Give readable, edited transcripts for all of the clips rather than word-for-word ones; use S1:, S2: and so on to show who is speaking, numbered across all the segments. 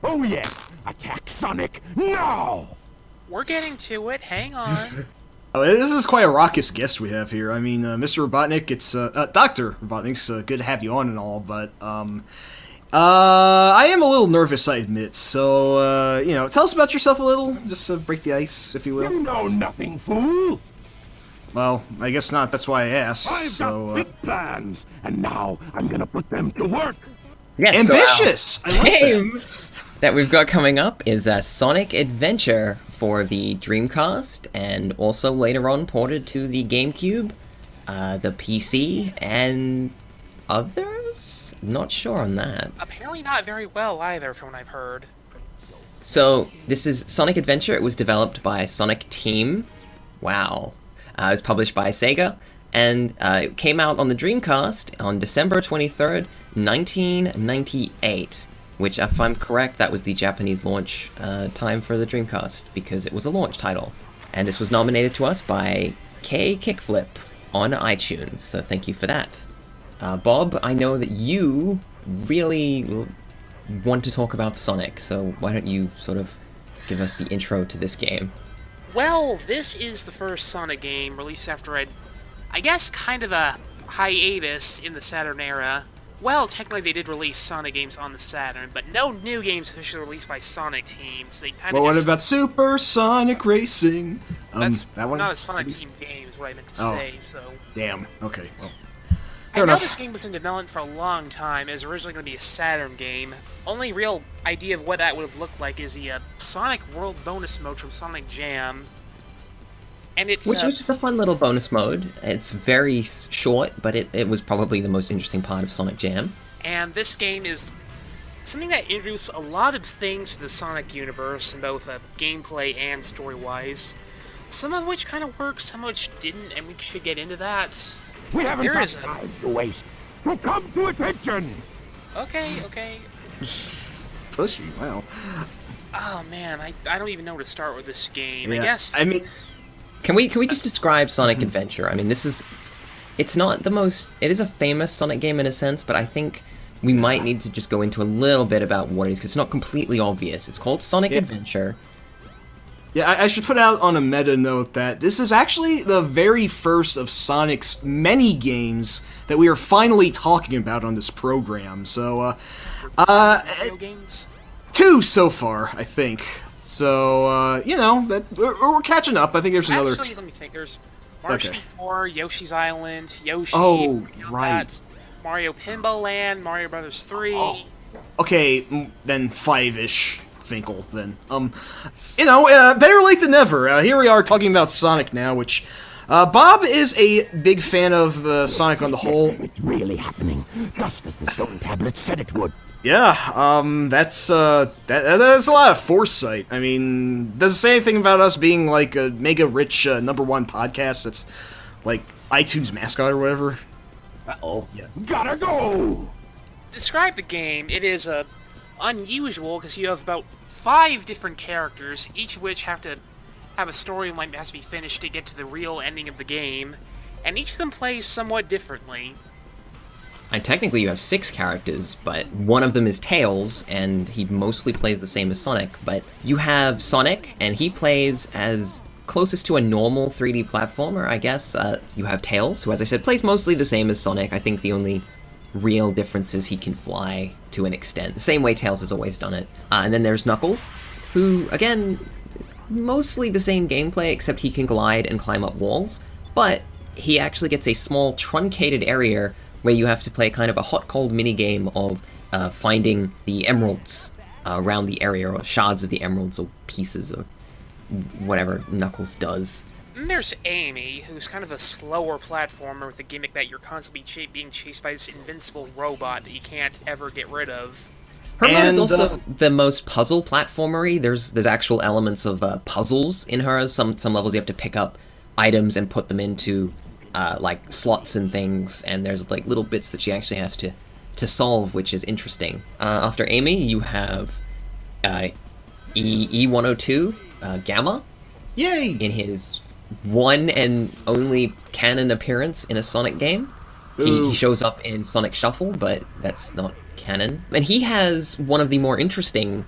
S1: Oh yes, attack Sonic now!
S2: We're getting to it. Hang on.
S3: Oh, this is quite a raucous guest we have here. I mean, Mr. Robotnik, it's Dr. Robotnik's good to have you on and all, but I am a little nervous, I admit. So, tell us about yourself a little, just to break the ice, if you will.
S1: You know nothing, fool!
S3: Well, I guess not. That's why I asked.
S1: I've got big plans, and now I'm gonna put them to work.
S4: Yes,
S3: ambitious!
S4: So
S3: I like
S4: game that we've got coming up is Sonic Adventure for the Dreamcast, and also later on ported to the GameCube, the PC, and others? Not sure on that.
S2: Apparently not very well either, from what I've heard.
S4: So, this is Sonic Adventure. It was developed by Sonic Team. Wow. It was published by Sega, and it came out on the Dreamcast on December 23rd, 1998, which, if I'm correct, that was the Japanese launch time for the Dreamcast, because it was a launch title. And this was nominated to us by K Kickflip on iTunes, so thank you for that. Bob, I know that you really want to talk about Sonic, so why don't you sort of give us the intro to this game?
S2: Well, this is the first Sonic game released after I guess kind of a hiatus in the Saturn era. Well, technically they did release Sonic games on the Saturn, but no new games officially released by Sonic Team. So they kind of
S3: what about Super Sonic Racing?
S2: That's
S3: that one?
S2: not a Sonic Team game, is what I meant to say, so...
S3: Damn, okay, well...
S2: I know this game was in development for a long time. It was originally going to be a Saturn game. Only real idea of what that would have looked like is the Sonic World bonus mode from Sonic Jam. And it's
S4: which was just a fun little bonus mode. It's very short, but it was probably the most interesting part of Sonic Jam.
S2: And this game is something that introduced a lot of things to the Sonic universe in both gameplay and story-wise. Some of which kind of worked, some of which didn't, and we should get into that.
S1: We haven't got time to waste, so come to attention!
S2: Okay.
S3: Pushy, wow.
S2: Oh man, I don't even know where to start with this game.
S3: Yeah,
S2: I guess...
S3: I mean...
S4: Can we just describe Sonic Adventure? I mean, it's not the most... It is a famous Sonic game in a sense, but I think we might need to just go into a little bit about what it is, because it's not completely obvious. It's called Sonic Adventure.
S3: Yeah, I should put out on a meta note that this is actually the very first of Sonic's many games that we are finally talking about on this program. So,
S2: video games?
S3: 2 so far, I think. So, that we're catching up. I think there's another...
S2: Actually, let me think. There's Varsity 4, Yoshi's Island, Yoshi...
S3: Oh, right.
S2: Mario Pinball Land, Mario Brothers 3...
S3: Oh. Okay, then 5-ish. Finkel, then. Better late than never. Here we are talking about Sonic now, which, Bob is a big fan of Sonic on the whole.
S1: It's really happening, just as the stone tablet said it would.
S3: Yeah, that's a lot of foresight. I mean, does it say anything about us being, like, a mega-rich #1 podcast that's, like, iTunes mascot or whatever?
S1: Uh-oh. Yeah. Gotta go!
S2: Describe the game. It is, unusual, because you have about 5 different characters, each of which have to have a storyline that has to be finished to get to the real ending of the game, and each of them plays somewhat differently.
S4: And technically you have 6 characters, but one of them is Tails, and he mostly plays the same as Sonic. But you have Sonic, and he plays as closest to a normal 3D platformer, I guess. You have Tails, who, as I said, plays mostly the same as Sonic. I think the only real difference is he can fly to an extent, the same way Tails has always done it. And then there's Knuckles, who, again, mostly the same gameplay, except he can glide and climb up walls, but he actually gets a small truncated area where you have to play kind of a hot-cold minigame of finding the emeralds around the area, or shards of the emeralds, or pieces of whatever Knuckles does.
S2: And there's Amy, who's kind of a slower platformer with the gimmick that you're constantly being chased by this invincible robot that you can't ever get rid of.
S4: Her mode is also the most puzzle platformery. There's actual elements of puzzles in her. Some levels you have to pick up items and put them into like slots and things, and there's like little bits that she actually has to solve, which is interesting. After Amy, you have E102 Gamma.
S3: Yay!
S4: In his one and only canon appearance in a Sonic game. He shows up in Sonic Shuffle, but that's not canon. And he has one of the more interesting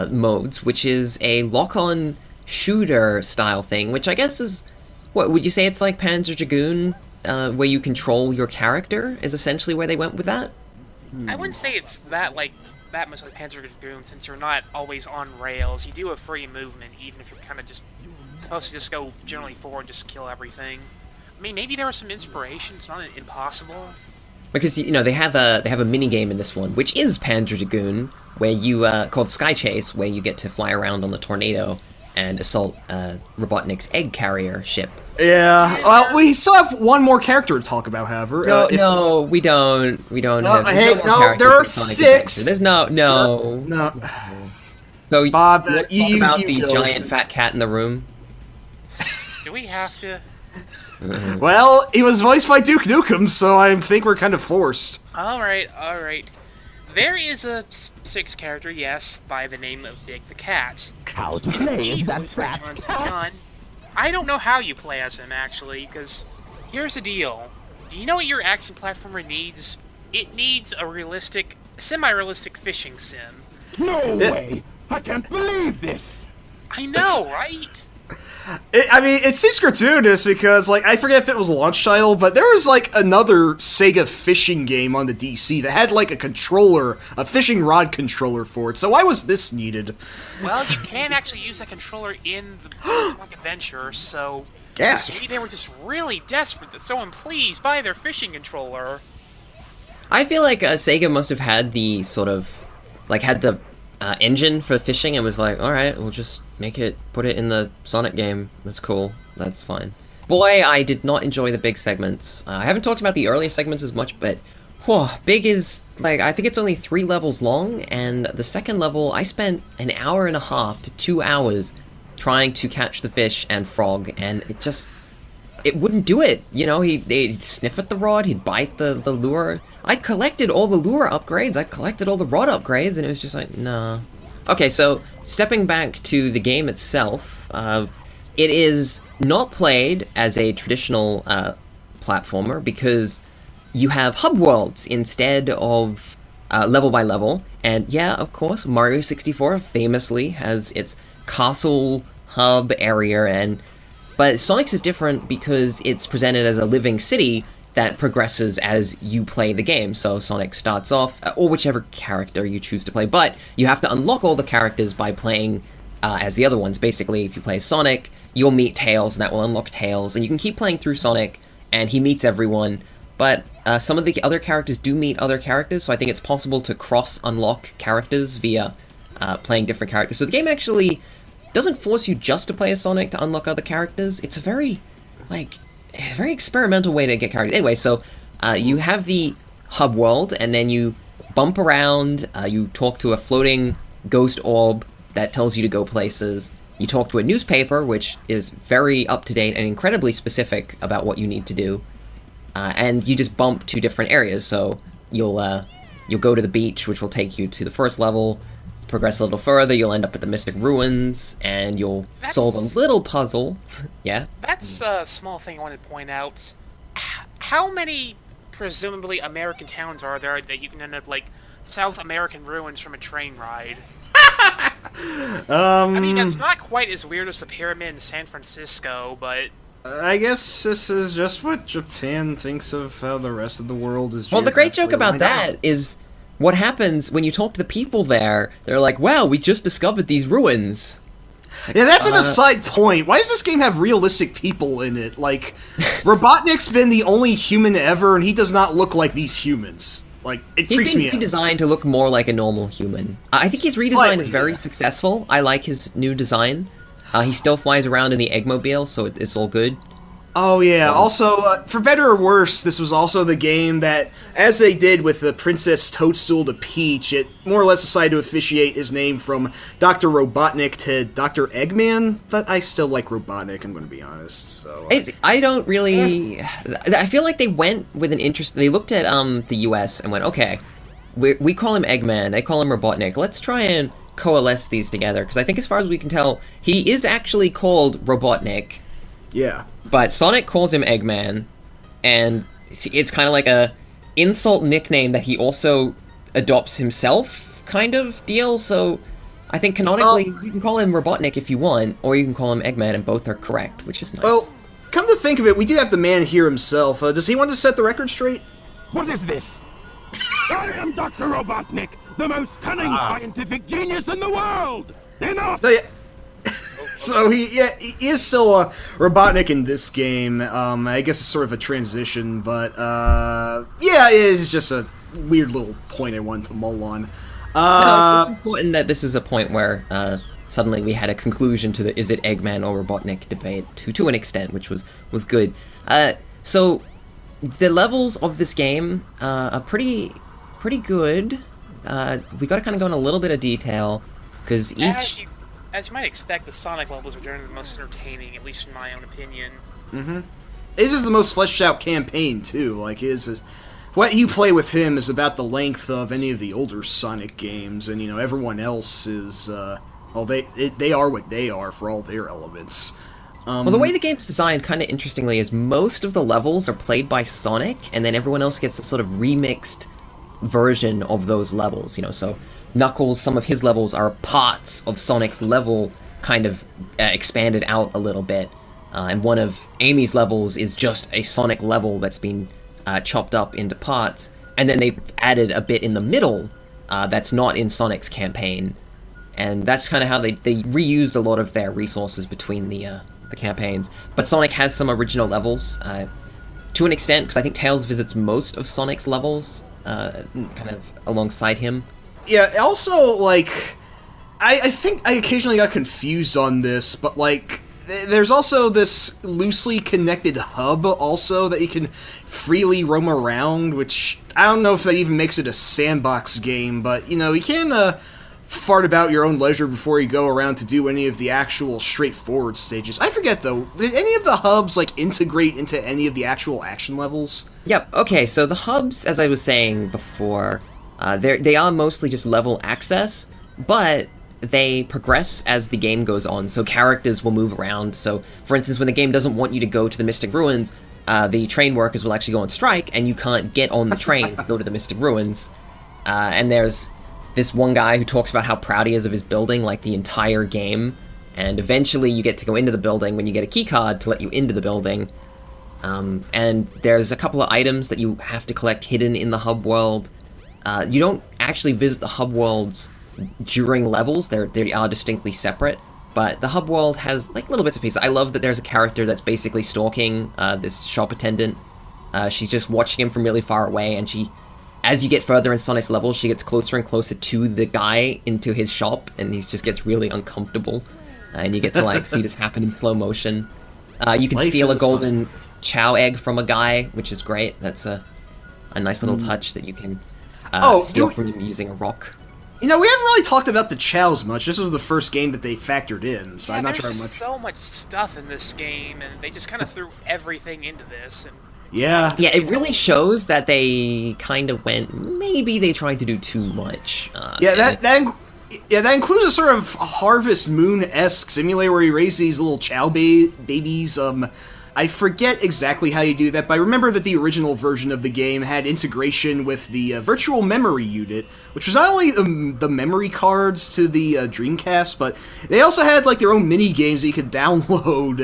S4: modes, which is a lock-on shooter style thing, which I guess is, what would you say, it's like Panzer Dragoon, where you control your character, is essentially where they went with that?
S2: I wouldn't say it's that much like Panzer Dragoon, since you're not always on rails. You do have free movement, even if you're kind of just supposed to just go generally forward, just kill everything. I mean, maybe there was some inspiration. It's not impossible.
S4: Because, you know, they have a mini game in this one, which is Panzer Dragoon, where you called Sky Chase, where you get to fly around on the Tornado and assault Robotnik's egg carrier ship.
S3: Yeah. Well, we still have one more character to talk about, however.
S4: No, we don't. We don't.
S3: No,
S4: have,
S3: hey, no, there are 6.
S4: There's no. So,
S3: Bob,
S4: you talk about the giant fat cat in the room?
S2: Do we have to?
S3: Well, he was voiced by Duke Nukem, so I think we're kind of forced.
S2: Alright. There is a 6th character, yes, by the name of Big the Cat.
S1: How to play is that cat?
S2: I don't know how you play as him, actually, because here's the deal. Do you know what your action platformer needs? It needs a semi-realistic fishing sim.
S1: No way! I can't believe this!
S2: I know, right?
S3: I mean, it seems gratuitous because, like, I forget if it was a launch title, but there was, like, another Sega fishing game on the DC that had, like, a fishing rod controller for it, so why was this needed?
S2: Well, you can actually use that controller in the adventure, so...
S3: Gasp!
S2: Maybe they were just really desperate that someone please buy their fishing controller.
S4: I feel like Sega must have had the sort of, like, had the engine for fishing and was like, alright, we'll just put it in the Sonic game. That's cool. That's fine. Boy, I did not enjoy the big segments. I haven't talked about the earlier segments as much, but big is, like, I think it's only 3 levels long, and the second level, I spent an hour and a half to 2 hours trying to catch the fish and frog, and it wouldn't do it. You know, he'd sniff at the rod, he'd bite the lure. I collected all the lure upgrades, I collected all the rod upgrades, and it was just like, nah. Okay, so, stepping back to the game itself, it is not played as a traditional platformer because you have hub worlds instead of level by level, and yeah, of course, Mario 64 famously has its castle hub area, but Sonic's is different because it's presented as a living city that progresses as you play the game. So Sonic starts off, or whichever character you choose to play, but you have to unlock all the characters by playing as the other ones. Basically, if you play Sonic, you'll meet Tails, and that will unlock Tails, and you can keep playing through Sonic, and he meets everyone, but some of the other characters do meet other characters, so I think it's possible to cross-unlock characters via playing different characters. So the game actually doesn't force you just to play as Sonic to unlock other characters. It's a very experimental way to get characters. Anyway, so you have the hub world, and then you bump around, you talk to a floating ghost orb that tells you to go places. You talk to a newspaper, which is very up-to-date and incredibly specific about what you need to do. And you just bump to different areas, so you'll go to the beach, which will take you to the first level. Progress a little further, you'll end up at the Mystic Ruins, and you'll solve a little puzzle. Yeah?
S2: That's a small thing I wanted to point out. How many, presumably, American towns are there that you can end up, like, South American ruins from a train ride? I mean, it's not quite as weird as the pyramid in San Francisco, but...
S3: I guess this is just what Japan thinks of how the rest of the world is.
S4: Well, the great joke about that is... what happens when you talk to the people there, they're like, wow, we just discovered these ruins. Like,
S3: yeah, that's an aside point. Why does this game have realistic people in it? Like, Robotnik's been the only human ever, and he does not look like these humans. Like, it freaks me out.
S4: He's been redesigned to look more like a normal human. I think his redesign is very successful. I like his new design. He still flies around in the Eggmobile, so it's all good.
S3: Oh yeah, also, for better or worse, this was also the game that, as they did with the Princess Toadstool to Peach, it more or less decided to officiate his name from Dr. Robotnik to Dr. Eggman, but I still like Robotnik, I'm going to be honest, so...
S4: I don't really... I feel like they went with an interest... They looked at the US and went, okay, we call him Eggman, they call him Robotnik, let's try and coalesce these together, because I think as far as we can tell, he is actually called Robotnik.
S3: Yeah.
S4: But Sonic calls him Eggman, and it's kind of like a insult nickname that he also adopts himself kind of deal, so I think canonically, you can call him Robotnik if you want, or you can call him Eggman, and both are correct, which is nice.
S3: Well, come to think of it, we do have the man here himself. Does he want to set the record straight?
S1: What is this? I am Dr. Robotnik, the most cunning scientific genius in the world! Enough!
S3: So, yeah. So he is still a Robotnik in this game. I guess it's sort of a transition, but yeah, it is just a weird little point I wanted to mull on.
S4: No, it's important that this is a point where suddenly we had a conclusion to the is it Eggman or Robotnik debate to an extent, which was good. So the levels of this game are pretty good. We got to kind of go in a little bit of detail because each.
S2: As you might expect, the Sonic levels are generally the most entertaining, at least in my own opinion.
S3: Mm-hmm. His is the most fleshed out campaign too. Like his is, what you play with him is about the length of any of the older Sonic games, and everyone else is well, they are what they are for all their elements.
S4: Well, the way the game's designed, kind of interestingly, is most of the levels are played by Sonic, and then everyone else gets a sort of remixed version of those levels. So Knuckles, some of his levels are parts of Sonic's level, kind of expanded out a little bit. And one of Amy's levels is just a Sonic level that's been chopped up into parts. And then they've added a bit in the middle that's not in Sonic's campaign. And that's kind of how they reused a lot of their resources between the campaigns. But Sonic has some original levels, to an extent, because I think Tails visits most of Sonic's levels, kind of alongside him.
S3: Yeah, also, like, I think I occasionally got confused on this, but, like, there's also this loosely connected hub, also, that you can freely roam around, which, I don't know if that even makes it a sandbox game, but, you can, fart about your own leisure before you go around to do any of the actual straightforward stages. I forget, though, did any of the hubs, like, integrate into any of the actual action levels?
S4: Yep, okay, so the hubs, as I was saying before, they are mostly just level access, but they progress as the game goes on, so characters will move around. So, for instance, when the game doesn't want you to go to the Mystic Ruins, the train workers will actually go on strike, and you can't get on the train to go to the Mystic Ruins. And there's this one guy who talks about how proud he is of his building, like, the entire game, and eventually you get to go into the building when you get a keycard to let you into the building. And there's a couple of items that you have to collect hidden in the hub world. You don't actually visit the hub worlds during levels, they are distinctly separate, but the hub world has, like, little bits of pieces. I love that there's a character that's basically stalking this shop attendant. She's just watching him from really far away, and as you get further in Sonic's levels, she gets closer and closer to the guy into his shop, and he just gets really uncomfortable, and you get to, like, see this happen in slow motion. You can steal a golden Chao egg from a guy, which is great. That's a nice little touch that you can steal from him using a rock.
S3: We haven't really talked about the Chaos much. This was the first game that they factored in, so I'm not sure how much.
S2: There's so much stuff in this game, and they just kind of threw everything into this. And
S3: yeah,
S4: it really shows that they kind of went. Maybe they tried to do too much.
S3: That includes a sort of Harvest Moon-esque simulator where you raise these little Chao babies. I forget exactly how you do that, but I remember that the original version of the game had integration with the virtual memory unit, which was not only the memory cards to the Dreamcast, but they also had, like, their own mini games that you could download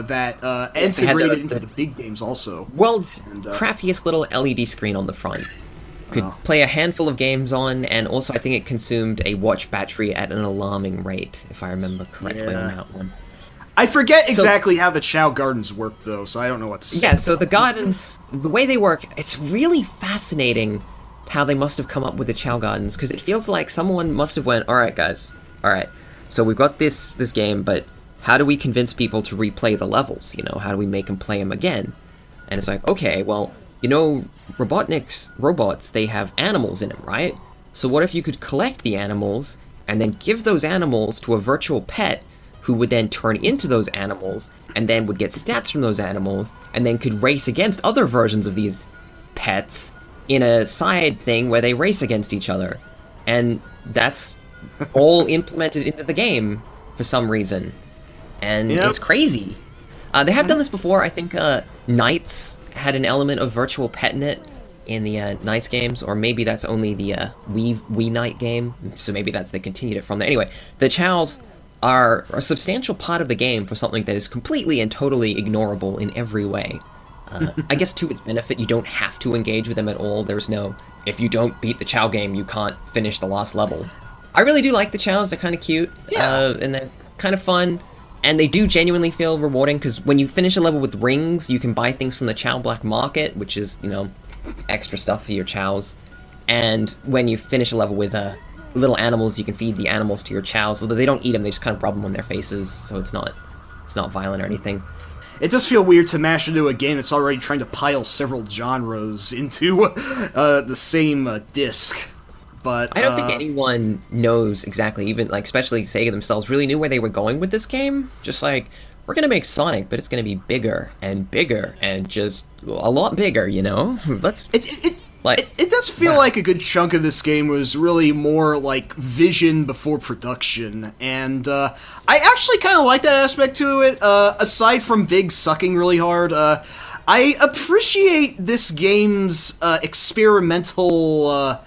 S3: that integrated into the big games also.
S4: World's crappiest little LED screen on the front. Could play a handful of games on, and also I think it consumed a watch battery at an alarming rate, if I remember correctly on that one.
S3: I forget exactly how the Chao Gardens work, though, so I don't know what to say.
S4: Yeah, so the gardens, the way they work, it's really fascinating how they must have come up with the Chao Gardens, because it feels like someone must have went, alright guys, alright, so we've got this game, but how do we convince people to replay the levels, how do we make them play them again? And it's like, okay, well, Robotnik's robots, they have animals in them, right? So what if you could collect the animals, and then give those animals to a virtual pet, who would then turn into those animals, and then would get stats from those animals, and then could race against other versions of these pets in a side thing where they race against each other. And that's all implemented into the game for some reason. And it's crazy. They have done this before. I think Knights had an element of virtual pet in it. in the Knights games, or maybe that's only the Wii Knight game, so maybe they continued it from there. Anyway, the Chaos are a substantial part of the game for something that is completely and totally ignorable in every way. I guess to its benefit, you don't have to engage with them at all. There's no, if you don't beat the Chao game, you can't finish the last level. I really do like the Chaos, they're kind of cute, and they're kind of fun, and they do genuinely feel rewarding, because when you finish a level with rings, you can buy things from the Chao Black Market, which is, you know, extra stuff for your Chaos, and when you finish a level with little animals, you can feed the animals to your Chaos, although they don't eat them, they just kind of rub them on their faces, so it's not violent or anything.
S3: It does feel weird to mash into a game that's already trying to pile several genres into the same disc. But
S4: I don't think anyone knows exactly, even like especially Sega themselves, really knew where they were going with this game. Just like, we're gonna make Sonic, but it's gonna be bigger and bigger and just a lot bigger, you know?
S3: It does feel like a good chunk of this game was really more like vision before production, and I actually kind of like that aspect to it, aside from Big sucking really hard. I appreciate this game's experimental,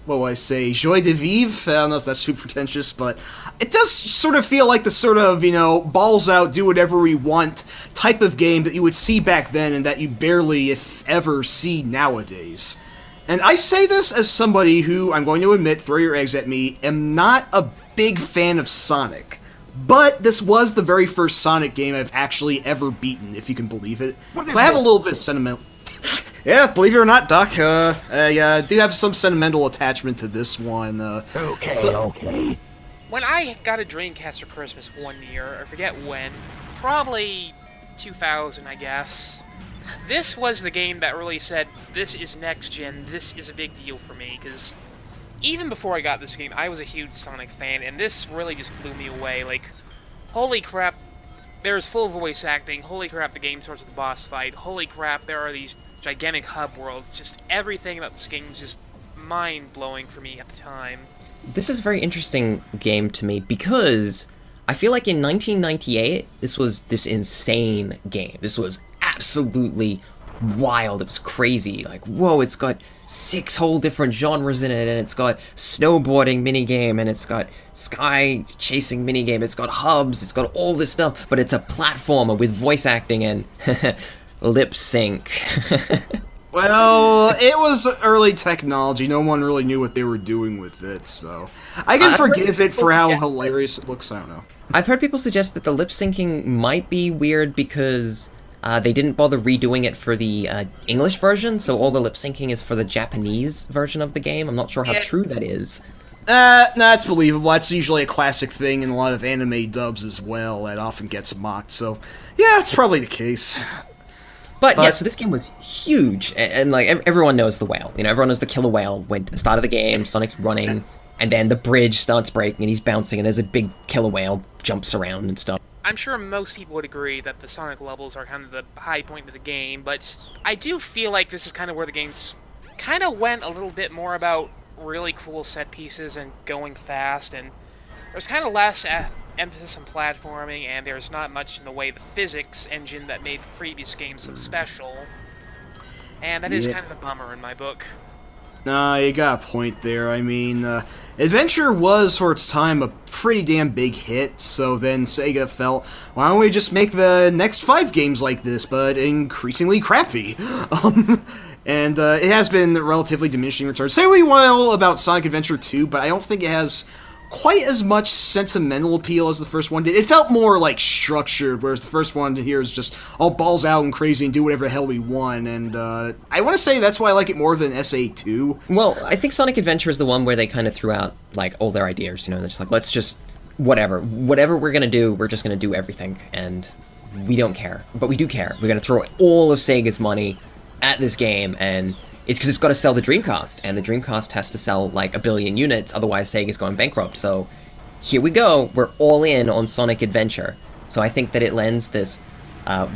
S3: what would I say, joie de vivre? I don't know if that's too pretentious, but it does sort of feel like the sort of, you know, balls out, do whatever we want type of game that you would see back then and that you barely, if ever, see nowadays. And I say this as somebody who, I'm going to admit, throw your eggs at me, am not a big fan of Sonic. But this was the very first Sonic game I've actually ever beaten, if you can believe it. So I have a little bit of sentimental... Yeah, believe it or not, Doc, I do have some sentimental attachment to this one.
S1: Okay.
S2: When I got a Dreamcast for Christmas one year, I forget when, probably 2000, I guess, this was the game that really said, this is next gen, this is a big deal for me, because even before I got this game, I was a huge Sonic fan, and this really just blew me away. Like, holy crap, there's full voice acting, holy crap, the game starts with the boss fight, holy crap, there are these gigantic hub worlds, just everything about this game was just mind-blowing for me at the time.
S4: This is a very interesting game to me, because I feel like in 1998, this was this insane game. This was absolutely wild. It was crazy. Like, whoa, it's got 6 whole different genres in it, and it's got snowboarding minigame, and it's got sky chasing minigame, it's got hubs, it's got all this stuff, but it's a platformer with voice acting and lip sync.
S3: Well, it was early technology. No one really knew what they were doing with it, so I can forgive it for how hilarious it looks. I don't know.
S4: I've heard people suggest that the lip syncing might be weird because they didn't bother redoing it for the English version, so all the lip syncing is for the Japanese version of the game. I'm not sure how true that is.
S3: Nah, it's believable. That's usually a classic thing in a lot of anime dubs as well. That often gets mocked, so yeah, it's probably the case.
S4: But yeah, so this game was huge, and like everyone knows the whale. You know, everyone knows the killer whale. When at the start of the game, Sonic's running, and then the bridge starts breaking, and he's bouncing, and there's a big killer whale jumps around and stuff.
S2: I'm sure most people would agree that the Sonic levels are kind of the high point of the game, but I do feel like this is kind of where the game's kind of went a little bit more about really cool set pieces and going fast, and there's kind of less emphasis on platforming, and there's not much in the way of the physics engine that made the previous games so special, and that is kind of a bummer in my book.
S3: Nah, you got a point there. I mean, Adventure was, for its time, a pretty damn big hit, so then Sega felt, why don't we just make the next 5 games like this, but increasingly crappy? And it has been relatively diminishing returns. Say what you will about Sonic Adventure 2, but I don't think it has quite as much sentimental appeal as the first one did. It felt more, like, structured, whereas the first one here is just all balls out and crazy and do whatever the hell we want, and I want to say that's why I like it more than SA2.
S4: Well, I think Sonic Adventure is the one where they kind of threw out, like, all their ideas, you know, they're just like, let's just, whatever we're gonna do, we're just gonna do everything, and we don't care. But we do care. We're gonna throw all of Sega's money at this game, and it's because it's got to sell the Dreamcast, and the Dreamcast has to sell like 1 billion units, otherwise Sega's going bankrupt. So here we go, we're all in on Sonic Adventure. So I think that it lends this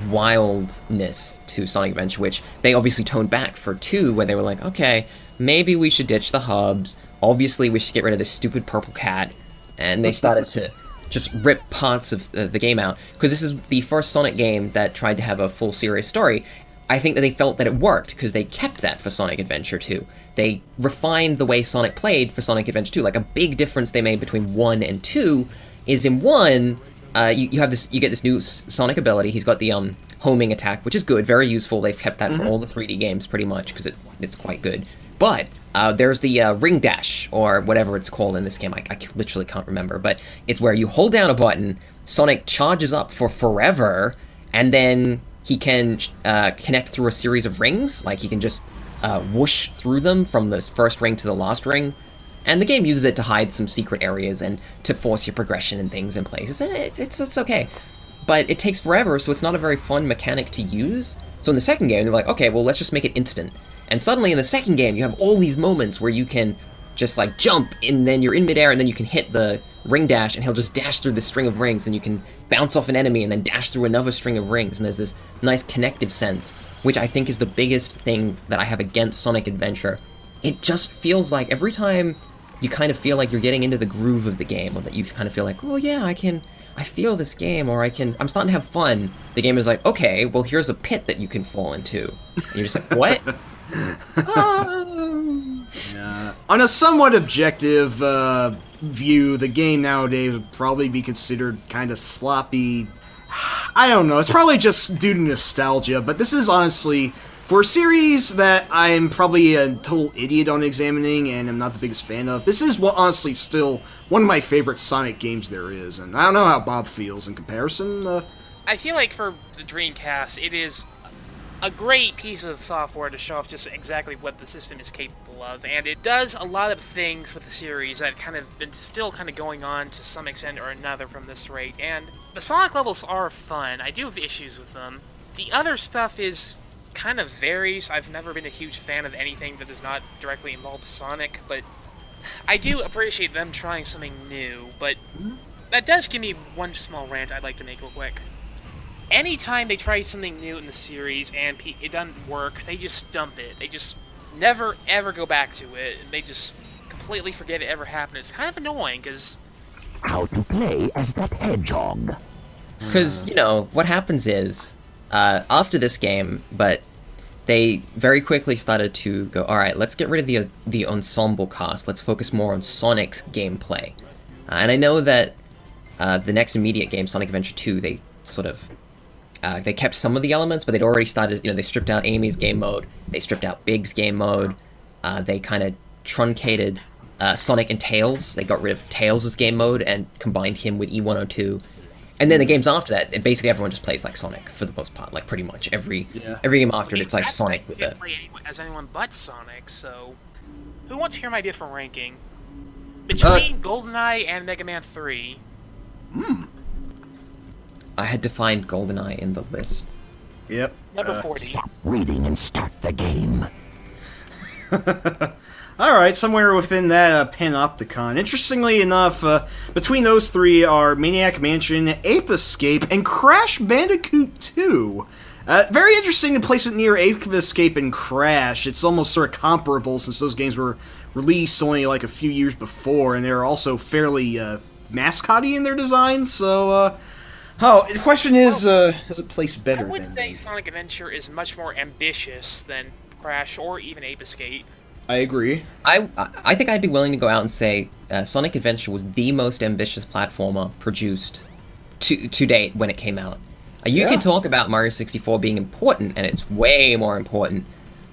S4: wildness to Sonic Adventure, which they obviously toned back for 2, where they were like, okay, maybe we should ditch the hubs, obviously we should get rid of this stupid purple cat, and they started to just rip parts of the game out, because this is the first Sonic game that tried to have a full serious story. I think that they felt that it worked because they kept that for Sonic Adventure 2. They refined the way Sonic played for Sonic Adventure 2. Like, a big difference they made between 1 and 2 is in 1, you get this new Sonic ability. He's got the homing attack, which is good, very useful. They've kept that for all the 3D games pretty much because it's quite good. But there's the ring dash, or whatever it's called in this game. I literally can't remember, but it's where you hold down a button, Sonic charges up for forever, and then he can connect through a series of rings. Like, he can just whoosh through them from the first ring to the last ring. And the game uses it to hide some secret areas and to force your progression and things in places. And it's okay. But it takes forever, so it's not a very fun mechanic to use. So in the second game, they're like, okay, well, let's just make it instant. And suddenly in the second game, you have all these moments where you can just, like, jump, and then you're in midair, and then you can hit the ring dash, and he'll just dash through this string of rings, and you can bounce off an enemy and then dash through another string of rings, and there's this nice connective sense, which I think is the biggest thing that I have against Sonic Adventure. It just feels like every time you kind of feel like you're getting into the groove of the game, or that you kind of feel like, oh yeah, I feel this game, or I'm starting to have fun. The game is like, okay, well, here's a pit that you can fall into. And you're just like, what?
S3: Yeah. On a somewhat objective view, the game nowadays would probably be considered kind of sloppy. I don't know, it's probably just due to nostalgia, but this is honestly, for a series that I'm probably a total idiot on examining and I'm not the biggest fan of, this is honestly still one of my favorite Sonic games there is, and I don't know how Bob feels in comparison.
S2: I feel like for the Dreamcast, it is a great piece of software to show off just exactly what the system is capable of, and it does a lot of things with the series that kind of been still kind of going on to some extent or another from this rate, and the Sonic levels are fun. I do have issues with them. The other stuff is kind of varies. I've never been a huge fan of anything that does not directly involve Sonic, but I do appreciate them trying something new, but that does give me one small rant I'd like to make real quick. Anytime they try something new in the series and it doesn't work, they just dump it. They just never, ever go back to it. They just completely forget it ever happened. It's kind of annoying, because...
S1: How to play as that hedgehog.
S4: Because, what happens is, after this game, but they very quickly started to go, alright, let's get rid of the ensemble cast. Let's focus more on Sonic's gameplay. And I know that the next immediate game, Sonic Adventure 2, they sort of... they kept some of the elements, but they'd already started, they stripped out Amy's game mode, they stripped out Big's game mode, they kind of truncated Sonic and Tails. They got rid of Tails' game mode and combined him with E102. And then the games after that, basically everyone just plays like Sonic, for the most part. Like, pretty much every game after it, it's like Sonic with it.
S2: Play as anyone but Sonic, so... Who wants to hear my different ranking? Between GoldenEye and Mega Man 3...
S4: I had to find GoldenEye in the list.
S3: Yep.
S2: Number 40.
S1: Stop reading and start the game.
S3: Alright, somewhere within that Panopticon. Interestingly enough, between those three are Maniac Mansion, Ape Escape, and Crash Bandicoot 2. Very interesting to place it near Ape Escape and Crash. It's almost sort of comparable since those games were released only like a few years before, and they're also fairly mascotty in their design, so... the question is it placed better than...
S2: I would say Sonic Adventure is much more ambitious than Crash or even Ape Escape.
S3: I agree.
S4: I think I'd be willing to go out and say Sonic Adventure was the most ambitious platformer produced to date when it came out. You can talk about Mario 64 being important, and it's way more important,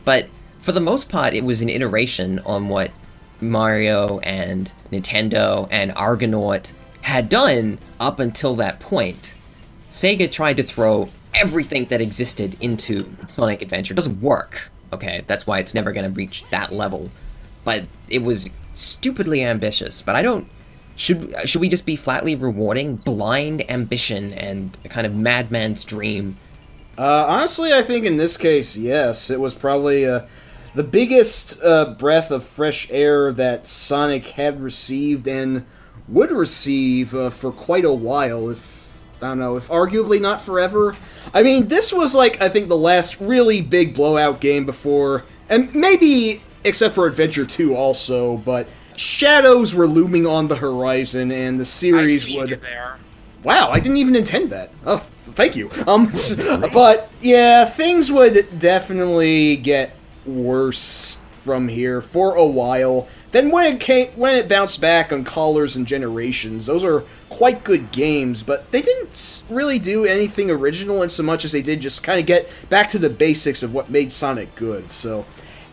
S4: but for the most part, it was an iteration on what Mario and Nintendo and Argonaut had done up until that point. Sega tried to throw everything that existed into Sonic Adventure. It doesn't work, okay? That's why it's never going to reach that level. But it was stupidly ambitious. But I don't... Should we just be flatly rewarding blind ambition and a kind of madman's dream?
S3: Honestly, I think in this case, yes. It was probably the biggest breath of fresh air that Sonic had received and would receive for quite a while, if arguably not forever. I mean, this was like, I think, the last really big blowout game before, and maybe, except for Adventure 2 also, but shadows were looming on the horizon, and the series would... Wow, I didn't even intend that. Oh, thank you. But yeah, things would definitely get worse from here for a while. Then when it bounced back on Colors and Generations, those are quite good games, but they didn't really do anything original in so much as they did just kind of get back to the basics of what made Sonic good. So,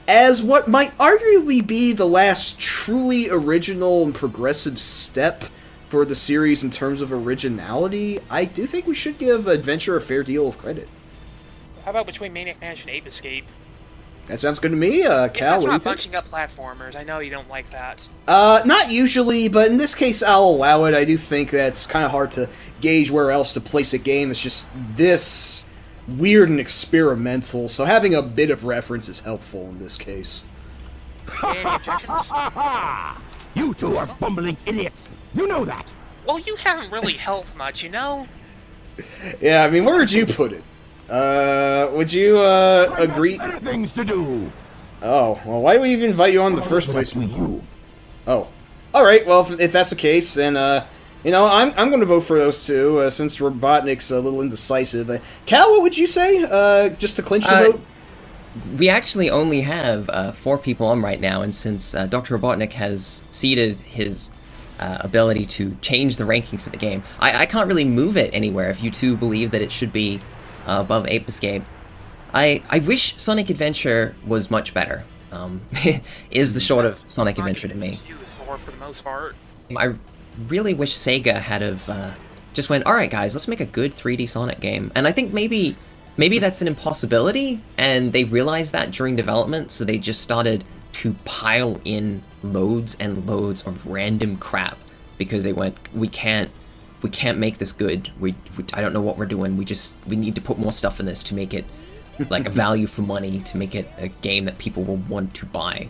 S3: as what might arguably be the last truly original and progressive step for the series in terms of originality, I do think we should give Adventure a fair deal of credit.
S2: How about between Maniac Mansion and Ape Escape?
S3: That sounds good to me, Cal.
S2: That's
S3: What do you
S2: not
S3: think?
S2: bunching up platformers. I know you don't like that.
S3: Not usually, but in this case, I'll allow it. I do think that's kind of hard to gauge where else to place a game. It's just this weird and experimental, so having a bit of reference is helpful in this case.
S2: Any objections?
S1: You two are bumbling idiots. You know that.
S2: Well, you haven't really helped much, you know?
S3: Yeah, I mean, where would you put it? Would you, agree?
S1: Better things to do.
S3: Oh, well, why did we even invite you on in the first place?
S1: With you.
S3: Oh. Alright, well, if that's the case, then, you know, I'm going to vote for those two, since Robotnik's a little indecisive. Cal, what would you say, just to clinch the vote?
S4: We actually only have 4 people on right now, and since Dr. Robotnik has ceded his ability to change the ranking for the game, I can't really move it anywhere if you two believe that it should be above Ape Escape. I wish Sonic Adventure was much better, is the short of Sonic Adventure to me.
S2: For the most part.
S4: I really wish Sega had have just went, alright guys, let's make a good 3D Sonic game. And I think maybe that's an impossibility, and they realized that during development, so they just started to pile in loads and loads of random crap, because they went, we can't make this good. I don't know what we're doing. We need to put more stuff in this to make it like a value for money, to make it a game that people will want to buy.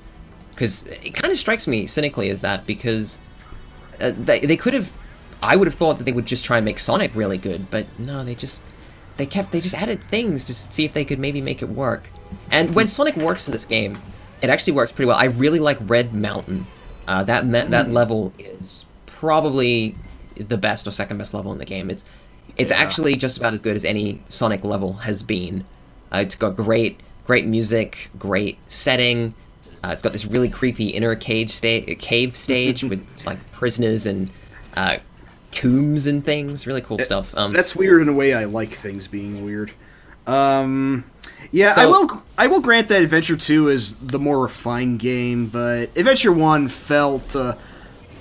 S4: Because it kind of strikes me cynically as that, because they could have. I would have thought that they would just try and make Sonic really good, but no, they just added things to see if they could maybe make it work. And when Sonic works in this game, it actually works pretty well. I really like Red Mountain. That level is probably the best or second best level in the game. It's actually just about as good as any Sonic level has been. It's got great music, great setting. It's got this really creepy inner cave stage with like prisoners and combs and things. Really cool stuff.
S3: That's weird in a way I like things being weird. Yeah,
S4: So-
S3: I will grant that Adventure 2 is the more refined game, but Adventure 1 felt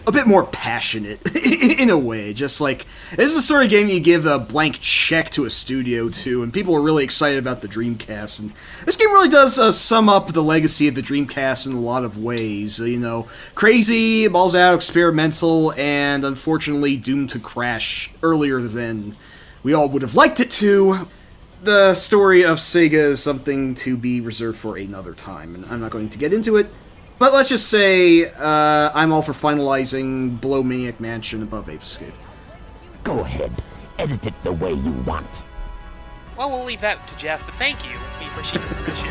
S3: a bit more passionate in a way. Just like, this is the sort of game you give a blank check to a studio to, and people are really excited about the Dreamcast. And this game really does sum up the legacy of the Dreamcast in a lot of ways. You know, crazy, balls out, experimental, and unfortunately doomed to crash earlier than we all would have liked it to. The story of Sega is something to be reserved for another time, and I'm not going to get into it. But let's just say I'm all for finalizing below Maniac Mansion above Ape Escape.
S1: Go ahead. Edit it the way you want.
S2: Well, we'll leave that to Jeff, but thank you. We appreciate the permission.